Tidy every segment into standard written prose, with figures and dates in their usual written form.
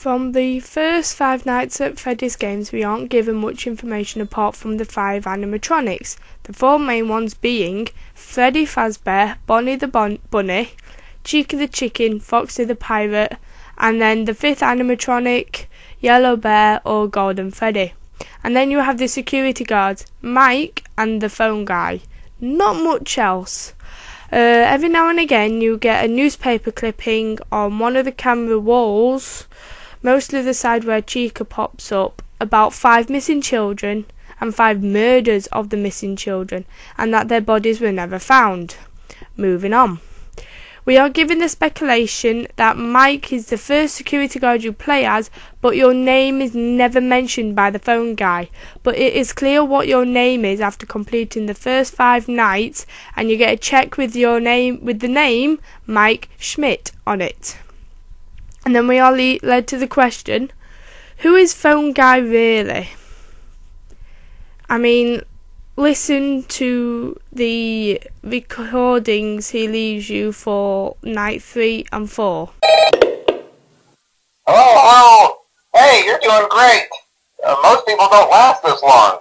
From the first Five Nights at Freddy's games, we aren't given much information apart from the 5 animatronics, the 4 main ones being Freddy Fazbear, Bonnie the Bunny, Chica the Chicken, Foxy the Pirate, and then the 5th animatronic, Yellow Bear or Golden Freddy. And then you have the security guards, Mike and the phone guy. Not much else. Every now and again you get a newspaper clipping on one of the camera walls, mostly the side where Chica pops up, about 5 missing children and 5 murders of the missing children, and that their bodies were never found. Moving on. We are given the speculation that Mike is the first security guard you play as, but your name is never mentioned by the phone guy. But it is clear what your name is after completing the first 5 nights, and you get a check with your name, with the name Mike Schmidt on it. And then we are led to the question, who is phone guy really? I mean, listen to the recordings he leaves you for night 3 and 4. Hello. Hey, you're doing great. Most people don't last this long.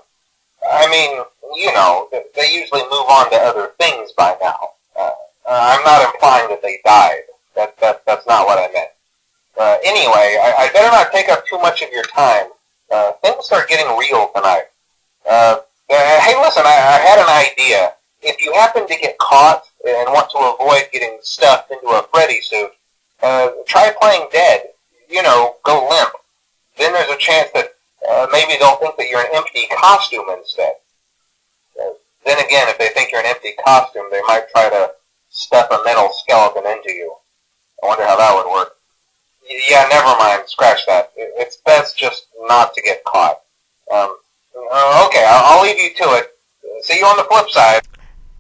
I mean, you know, they usually move on to other things by now. I'm not implying that they died. That's not what I meant. Anyway, I better not take up too much of your time. Things start getting real tonight. Hey, listen, I had an idea. If you happen to get caught and want to avoid getting stuffed into a Freddy suit, try playing dead. You know, go limp. Then there's a chance that maybe they'll think that you're an empty costume instead. Then again, if they think you're an empty costume, they might try to stuff a metal skeleton into you. I wonder how that would work. Yeah, never mind. Scratch that. It's best just not to get caught. Okay, I'll leave you to it. See you on the flip side.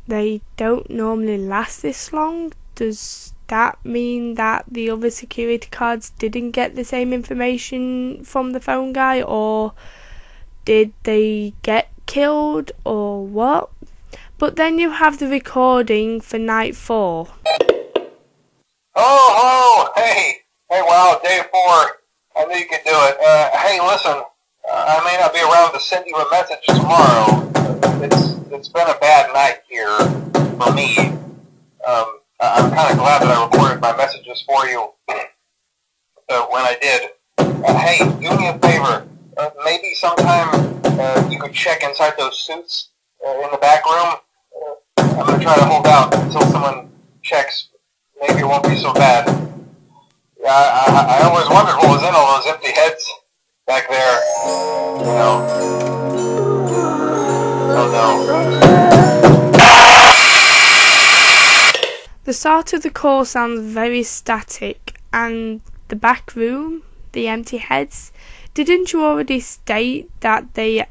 They don't normally last this long. Does that mean that the other security guards didn't get the same information from the phone guy, or did they get killed, or what? But then you have the recording for night 4. Oh, hey, wow, day 4. I knew you could do it. Hey, listen. I may not be around to send you a message tomorrow. It's been a bad night here for me. I'm kind of glad that I recorded my messages for you when I did. Hey, do me a favor. Maybe sometime you could check inside those suits in the back room. I'm going to try to hold out until someone checks. Maybe it won't be so bad. I always wondered what was in all those empty heads back there, you know. Oh no. The start of the call sounds very static, and the back room, the empty heads. Didn't you already state that they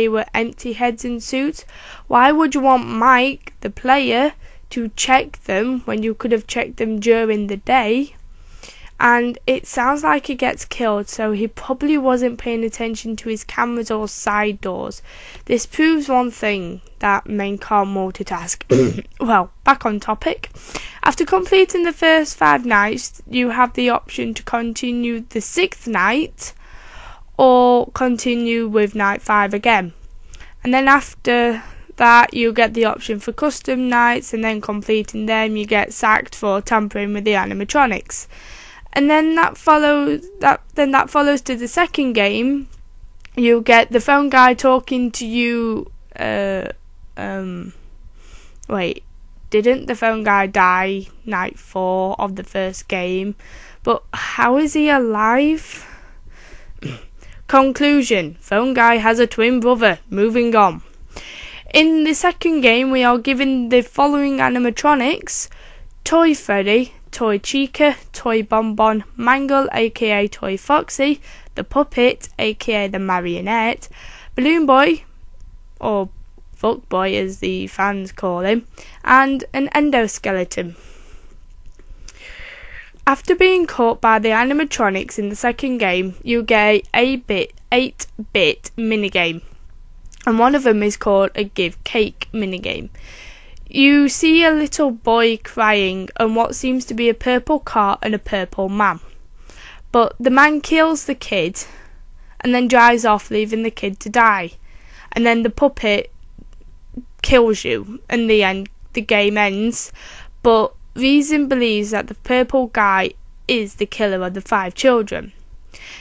were empty heads in suits? Why would you want Mike, the player, to check them when you could have checked them during the day? And it sounds like he gets killed, so he probably wasn't paying attention to his cameras or side doors. This proves one thing, that men can't multitask. Well, back on topic. After completing the first 5 nights, you have the option to continue the 6th night, or continue with night 5 again. And then after that, you get the option for custom nights, and then completing them, you get sacked for tampering with the animatronics. And then that follows to the second game. You get the phone guy talking to you. Wait, didn't the phone guy die night 4 of the first game? But how is he alive? Conclusion: phone guy has a twin brother. Moving on. In the second game, we are given the following animatronics: Toy Freddy, Toy Chica, Toy Bonbon, Mangle aka Toy Foxy, the Puppet aka the Marionette, Balloon Boy, or Fuck Boy as the fans call him, and an endoskeleton. After being caught by the animatronics in the second game, you get a 8-bit minigame, and one of them is called a Give Cake minigame. You see a little boy crying and what seems to be a purple car and a purple man. But the man kills the kid and then drives off, leaving the kid to die. And then the puppet kills you. In the end, the game ends. But reason believes that the purple guy is the killer of the 5 children.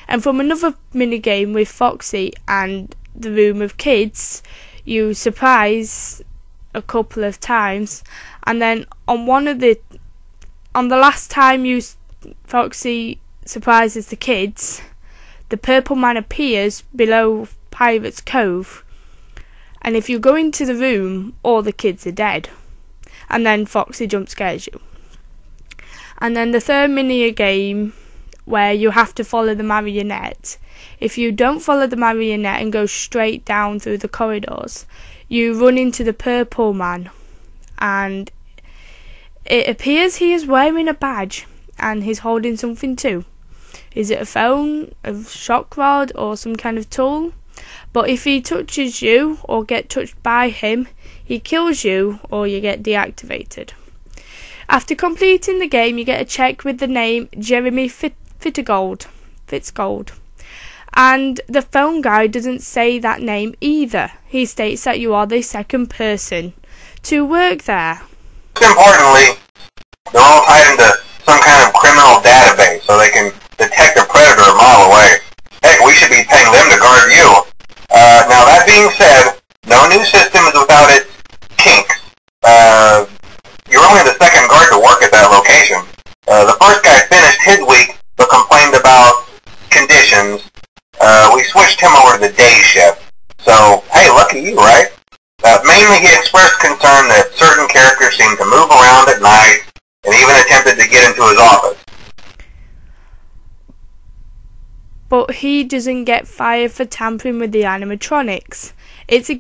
And from another minigame with Foxy and the room of kids, you surprise a couple of times, and then on the last time Foxy surprises the kids, the purple man appears below Pirate's Cove, and if you go into the room, all the kids are dead, and then Foxy jump scares you. And then the third mini game, where you have to follow the marionette. If you don't follow the marionette and go straight down through the corridors, you run into the purple man, and it appears he is wearing a badge and he's holding something too. Is it a phone, a shock rod, or some kind of tool? But if he touches you or get touched by him, he kills you or you get deactivated. After completing the game, you get a check with the name Jeremy Fitzgold. And the phone guy doesn't say that name either. He states that you are the second person to work there. Importantly, they're all tied into some kind of criminal database so they can detect a predator a mile away. Heck, we should be paying them to guard you. Now that being said, no new system is without its kinks. You're only the second guard to work at that location. The first guy finished his week but complained about conditions. We switched him over to the day shift. So, hey, lucky you, right? Mainly he expressed concern that certain characters seemed to move around at night and even attempted to get into his office. But he doesn't get fired for tampering with the animatronics. It's a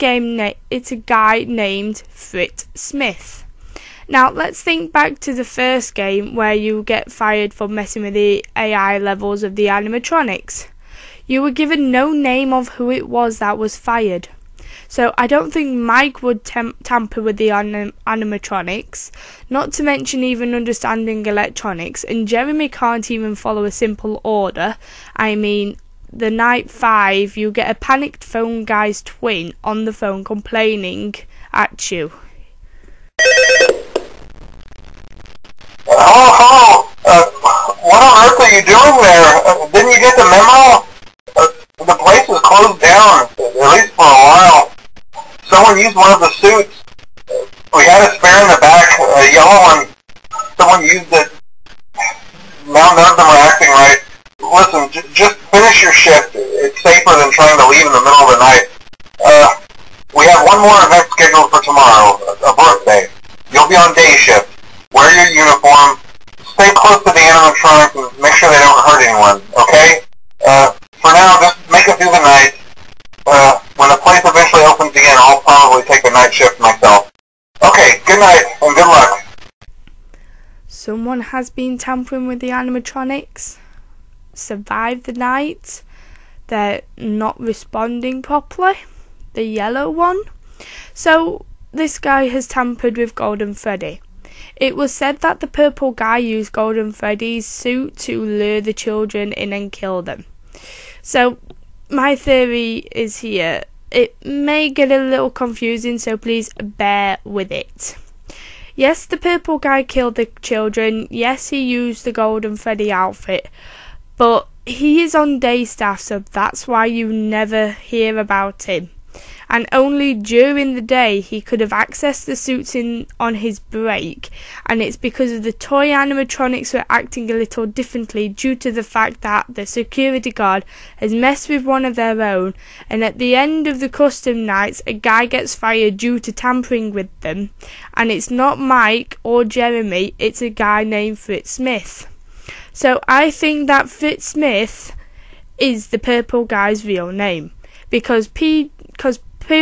guy named Fritz Smith. Now let's think back to the first game where you get fired for messing with the AI levels of the animatronics. You were given no name of who it was that was fired. So I don't think Mike would tamper with the animatronics, not to mention even understanding electronics, and Jeremy can't even follow a simple order. I mean, the night 5, you get a panicked phone guy's twin on the phone complaining at you. Hello. What on earth are you doing there? Didn't you get the memo? The place is closed down, at least for a while. Someone used one of the suits. We had a spare in the back, a yellow one. Someone used it. Now none of them are acting right. Listen, just finish your shift. It's safer than trying to leave in the middle of the night. We have one more event scheduled for tomorrow, a birthday. You'll be on day shift. Wear your uniform. Stay close to the animatronics and make sure they don't hurt anyone, okay? For now, just make it through the night. When the place eventually opens again, I'll probably take the night shift myself. Okay, good night and good luck. Someone has been tampering with the animatronics, survived the night, they're not responding properly, the yellow one. So this guy has tampered with Golden Freddy. It was said that the purple guy used Golden Freddy's suit to lure the children in and kill them. So my theory is here. It may get a little confusing, so please bear with it. Yes, the purple guy killed the children. Yes, he used the Golden Freddy outfit. But he is on day staff, so that's why you never hear about him. And only during the day he could have accessed the suits on his break, and it's because of the toy animatronics were acting a little differently due to the fact that the security guard has messed with one of their own, and at the end of the custom nights a guy gets fired due to tampering with them, and it's not Mike or Jeremy, it's a guy named Fritz Smith. So I think that Fritz Smith is the purple guy's real name, because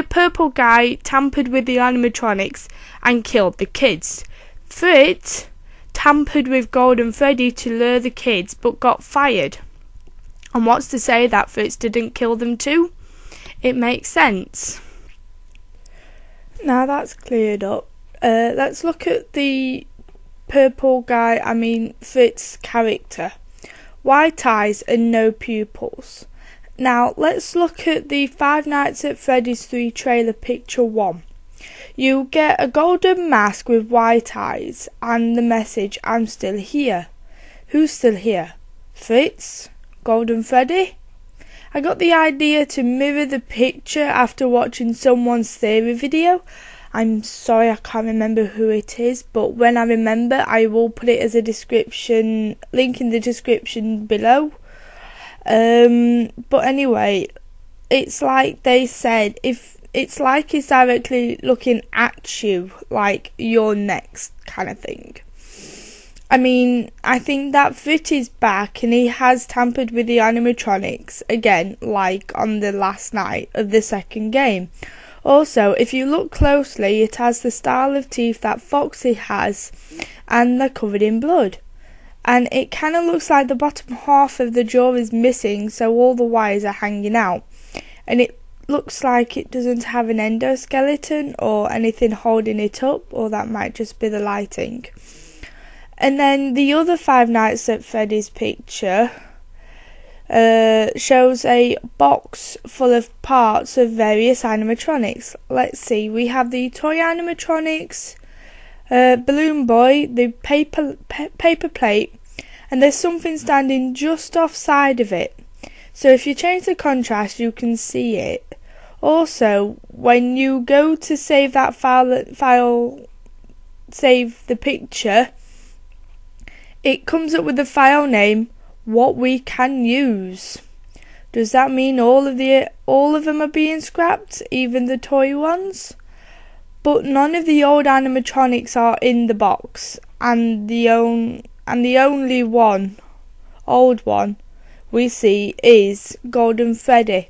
purple guy tampered with the animatronics and killed the kids. Fritz tampered with Golden Freddy to lure the kids but got fired. And what's to say that Fritz didn't kill them too? It makes sense. Now that's cleared up. Let's look at the purple guy, Fritz character. white eyes and no pupils. Now let's look at the Five Nights at Freddy's 3 trailer picture 1. You get a golden mask with white eyes and the message, "I'm still here." Who's still here? Fritz? Golden Freddy? I got the idea to mirror the picture after watching someone's theory video. I'm sorry I can't remember who it is, but when I remember I will put it as a description, link in the description below. But anyway, it's like they said, it's like he's directly looking at you, like you're next kind of thing. I mean, I think that Freddy's back and he has tampered with the animatronics again, like on the last night of the second game. Also, if you look closely, it has the style of teeth that Foxy has, and they're covered in blood. And it kind of looks like the bottom half of the jaw is missing, so all the wires are hanging out. And it looks like it doesn't have an endoskeleton or anything holding it up, or that might just be the lighting. And then the other Five Nights at Freddy's picture shows a box full of parts of various animatronics. Let's see, we have the toy animatronics, Balloon Boy, the paper plate, and there's something standing just offside of it. So if you change the contrast, you can see it. Also, when you go to save that save the picture, it comes up with the file name, "What We Can Use." Does that mean all of them are being scrapped, even the toy ones? But none of the old animatronics are in the box, and the only old one we see is Golden Freddy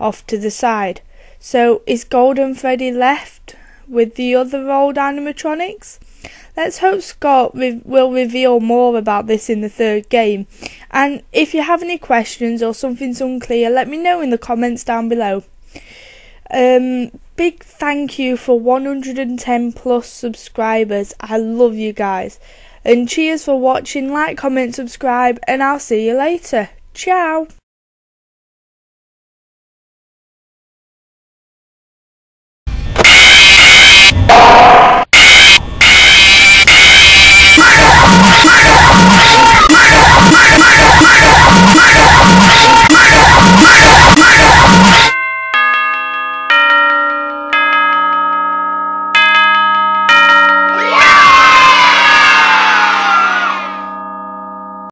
off to the side. So is Golden Freddy left with the other old animatronics? Let's hope Scott will reveal more about this in the third game. And if you have any questions or something's unclear, let me know in the comments down below. Big thank you for 110 plus subscribers. I love you guys. And cheers for watching. Like, comment, subscribe, and I'll see you later. Ciao.